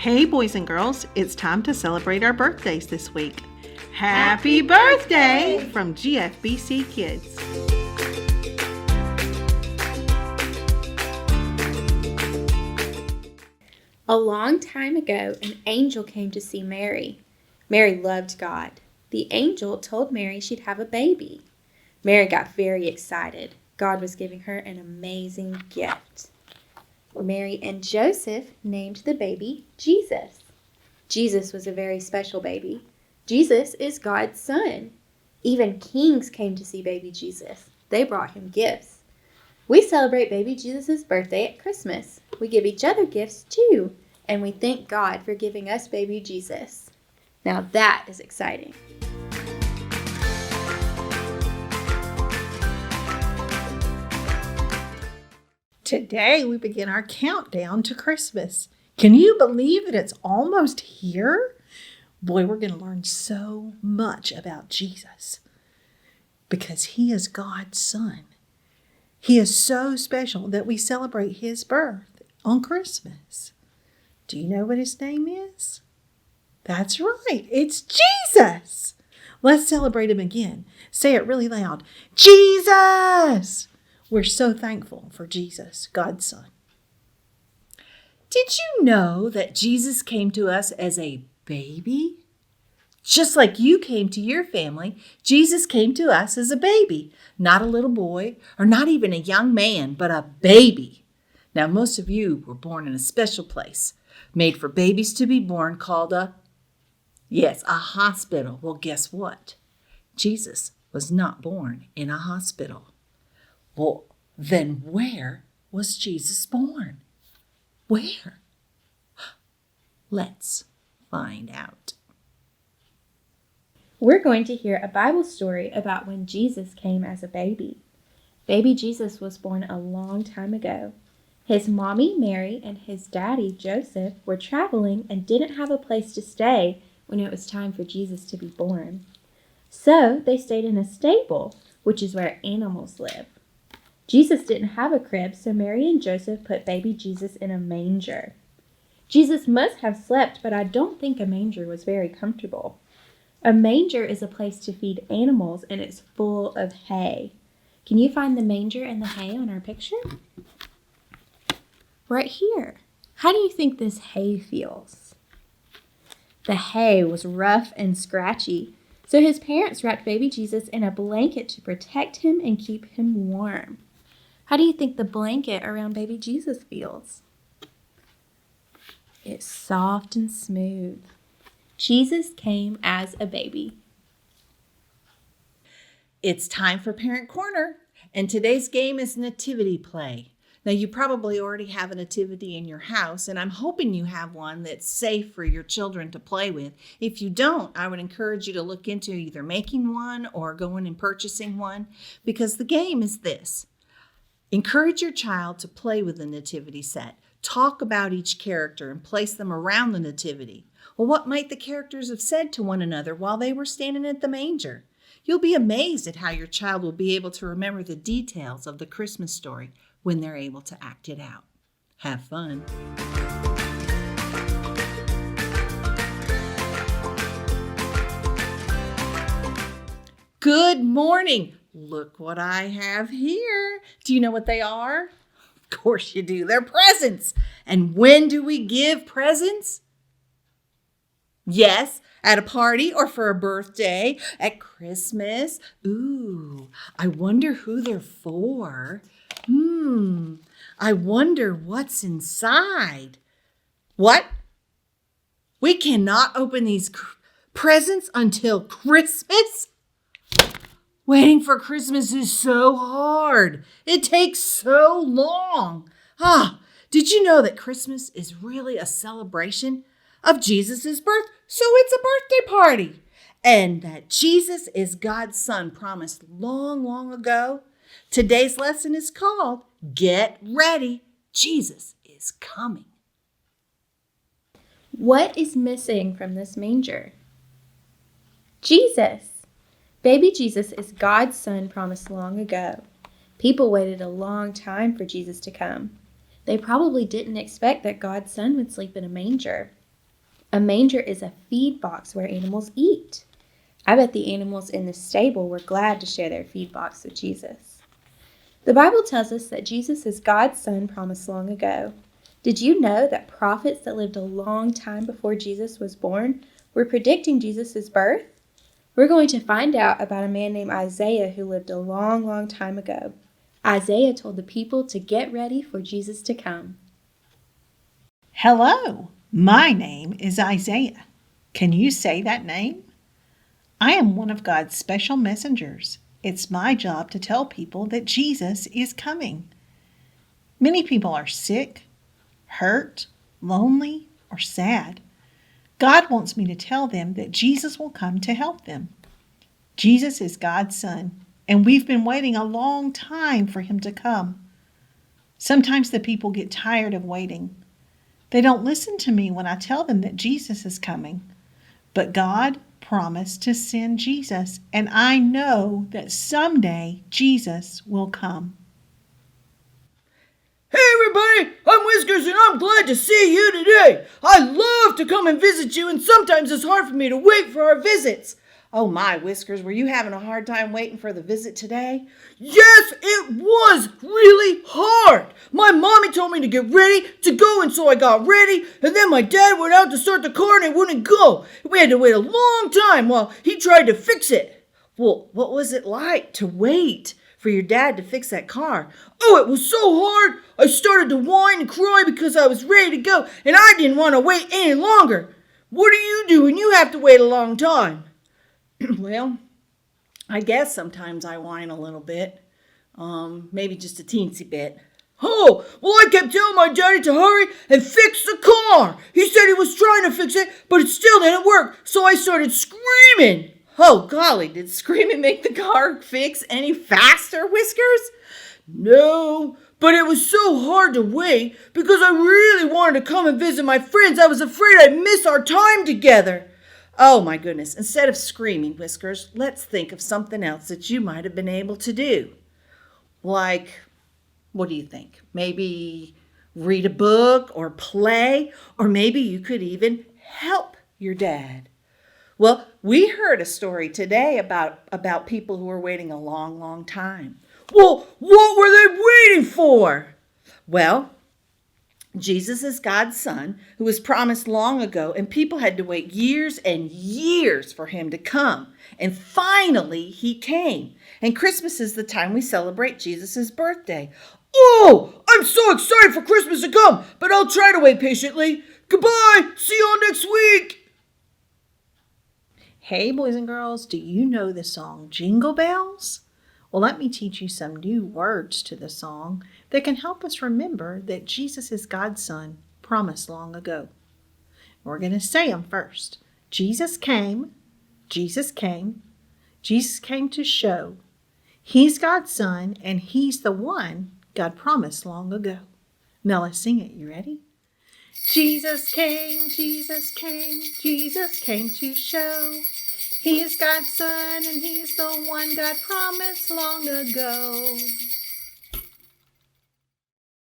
Hey boys and girls, it's time to celebrate our birthdays this week. Happy birthday from GFBC Kids. A long time ago, an angel came to see Mary. Mary loved God. The angel told Mary she'd have a baby. Mary got very excited. God was giving her an amazing gift. Mary and Joseph named the baby Jesus. Jesus was a very special baby. Jesus is God's son. Even kings came to see baby Jesus. They brought him gifts. We celebrate baby Jesus' birthday at Christmas. We give each other gifts too, and we thank God for giving us baby Jesus. Now that is exciting. Today we begin our countdown to Christmas. Can you believe that it's almost here? Boy, we're going to learn so much about Jesus because he is God's son. He is so special that we celebrate his birth on Christmas. Do you know what his name is? That's right, it's Jesus. Let's celebrate him again. Say it really loud. Jesus! We're so thankful for Jesus, God's son. Did you know that Jesus came to us as a baby? Just like you came to your family, Jesus came to us as a baby, not a little boy or not even a young man, but a baby. Now, most of you were born in a special place, made for babies to be born, called a hospital. Well, guess what? Jesus was not born in a hospital. Well, then where was Jesus born? Where? Let's find out. We're going to hear a Bible story about when Jesus came as a baby. Baby Jesus was born a long time ago. His mommy, Mary, and his daddy, Joseph, were traveling and didn't have a place to stay when it was time for Jesus to be born. So they stayed in a stable, which is where animals live. Jesus didn't have a crib, so Mary and Joseph put baby Jesus in a manger. Jesus must have slept, but I don't think a manger was very comfortable. A manger is a place to feed animals, and it's full of hay. Can you find the manger and the hay on our picture? Right here. How do you think this hay feels? The hay was rough and scratchy, so his parents wrapped baby Jesus in a blanket to protect him and keep him warm. How do you think the blanket around baby Jesus feels? It's soft and smooth. Jesus came as a baby. It's time for Parent Corner, and today's game is Nativity Play. Now, you probably already have a nativity in your house, and I'm hoping you have one that's safe for your children to play with. If you don't, I would encourage you to look into either making one or going and purchasing one, because the game is this. Encourage your child to play with the nativity set. Talk about each character and place them around the nativity. Well, what might the characters have said to one another while they were standing at the manger? You'll be amazed at how your child will be able to remember the details of the Christmas story when they're able to act it out. Have fun. Good morning. Look what I have here. Do you know what they are? Of course you do. They're presents. And when do we give presents? Yes, at a party or for a birthday, at Christmas. Ooh, I wonder who they're for. I wonder what's inside. What? We cannot open these presents until Christmas? Waiting for Christmas is so hard. It takes so long. Did you know that Christmas is really a celebration of Jesus' birth? So it's a birthday party. And that Jesus is God's son promised long, long ago. Today's lesson is called Get Ready. Jesus is coming. What is missing from this manger? Jesus. Baby Jesus is God's son promised long ago. People waited a long time for Jesus to come. They probably didn't expect that God's son would sleep in a manger. A manger is a feed box where animals eat. I bet the animals in the stable were glad to share their feed box with Jesus. The Bible tells us that Jesus is God's Son promised long ago. Did you know that prophets that lived a long time before Jesus was born were predicting Jesus' birth? We're going to find out about a man named Isaiah who lived a long, long time ago. Isaiah told the people to get ready for Jesus to come. Hello, my name is Isaiah. Can you say that name? I am one of God's special messengers. It's my job to tell people that Jesus is coming. Many people are sick, hurt, lonely, or sad. God wants me to tell them that Jesus will come to help them. Jesus is God's Son, and we've been waiting a long time for him to come. Sometimes the people get tired of waiting. They don't listen to me when I tell them that Jesus is coming. But God promised to send Jesus, and I know that someday Jesus will come. Hey everybody, I'm Whiskers and I'm glad to see you today. I love to come and visit you, and sometimes it's hard for me to wait for our visits. Oh my, Whiskers, were you having a hard time waiting for the visit today? Yes, it was really hard. My mommy told me to get ready to go, and so I got ready, and then my dad went out to start the car and it wouldn't go. We had to wait a long time while he tried to fix it. Well, what was it like to wait for your dad to fix that car? Oh, it was so hard. I started to whine and cry because I was ready to go, and I didn't want to wait any longer. What do you do when you have to wait a long time? Well, I guess sometimes I whine a little bit. Maybe just a teensy bit. Oh, well, I kept telling my daddy to hurry and fix the car. He said he was trying to fix it, but it still didn't work, so I started screaming. Oh, golly, did screaming make the car fix any faster, Whiskers? No, but it was so hard to wait because I really wanted to come and visit my friends. I was afraid I'd miss our time together. Oh, my goodness. Instead of screaming, Whiskers, let's think of something else that you might have been able to do. Like, what do you think? Maybe read a book or play, or maybe you could even help your dad. Well, we heard a story today about people who were waiting a long, long time. Well, what were they waiting for? Well, Jesus is God's Son, who was promised long ago, and people had to wait years and years for him to come. And finally, he came. And Christmas is the time we celebrate Jesus' birthday. Oh, I'm so excited for Christmas to come, but I'll try to wait patiently. Goodbye. See you all next week. Hey, boys and girls, do you know the song Jingle Bells? Well, let me teach you some new words to the song that can help us remember that Jesus is God's Son, promised long ago. We're going to say them first. Jesus came, Jesus came, Jesus came to show. He's God's Son, and he's the one God promised long ago. Now let's sing it. You ready? Jesus came, Jesus came, Jesus came to show. He is God's Son, and he's the one God promised long ago.